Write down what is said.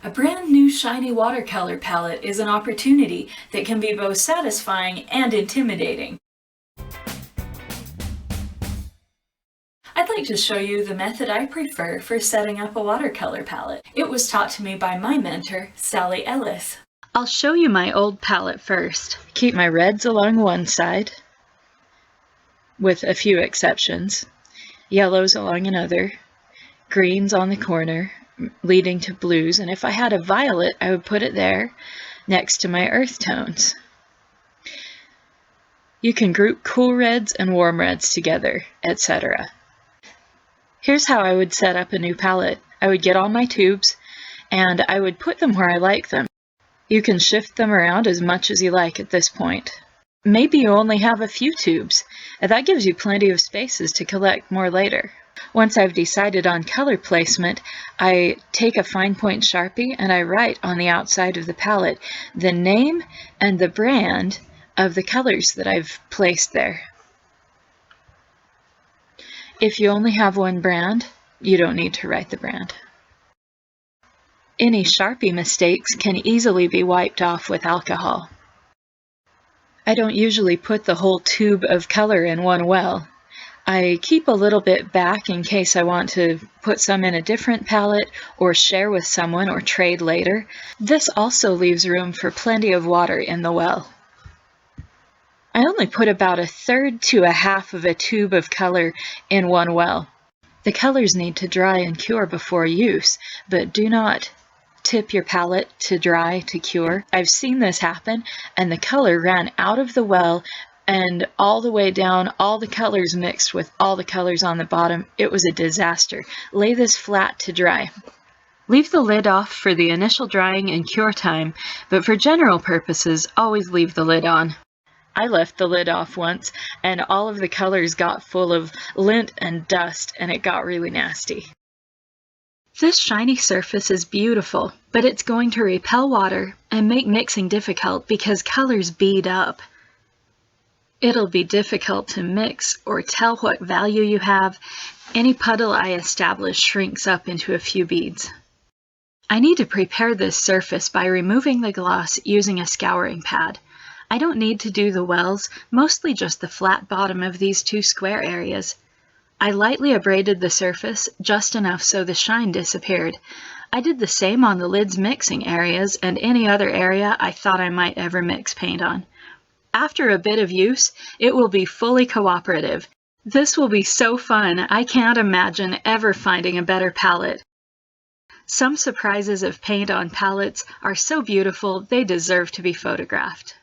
A brand new shiny watercolor palette is an opportunity that can be both satisfying and intimidating. I'd like to show you the method I prefer for setting up a watercolor palette. It was taught to me by my mentor, Sally Ellis. I'll show you my old palette first. Keep my reds along one side, with a few exceptions, yellows along another, greens on the corner, leading to blues, and if I had a violet, I would put it there next to my earth tones. You can group cool reds and warm reds together, etc. Here's how I would set up a new palette. I would get all my tubes, and I would put them where I like them. You can shift them around as much as you like at this point. Maybe you only have a few tubes, and that gives you plenty of spaces to collect more later. Once I've decided on color placement, I take a fine point Sharpie and I write on the outside of the palette the name and the brand of the colors that I've placed there. If you only have one brand, you don't need to write the brand. Any Sharpie mistakes can easily be wiped off with alcohol. I don't usually put the whole tube of color in one well. I keep a little bit back in case I want to put some in a different palette or share with someone or trade later. This also leaves room for plenty of water in the well. I only put about 1/3 to 1/2 of a tube of color in one well. The colors need to dry and cure before use, but do not tip your palette to dry to cure. I've seen this happen, and the color ran out of the well and all the way down, all the colors mixed with all the colors on the bottom. It was a disaster. Lay this flat to dry. Leave the lid off for the initial drying and cure time, but for general purposes, always leave the lid on. I left the lid off once, and all of the colors got full of lint and dust, and it got really nasty. This shiny surface is beautiful, but it's going to repel water and make mixing difficult because colors bead up. It'll be difficult to mix or tell what value you have. Any puddle I establish shrinks up into a few beads. I need to prepare this surface by removing the gloss using a scouring pad. I don't need to do the wells, mostly just the flat bottom of these two square areas. I lightly abraded the surface, just enough so the shine disappeared. I did the same on the lid's mixing areas and any other area I thought I might ever mix paint on. After a bit of use, it will be fully cooperative. This will be so fun, I can't imagine ever finding a better palette. Some surprises of paint on palettes are so beautiful they deserve to be photographed.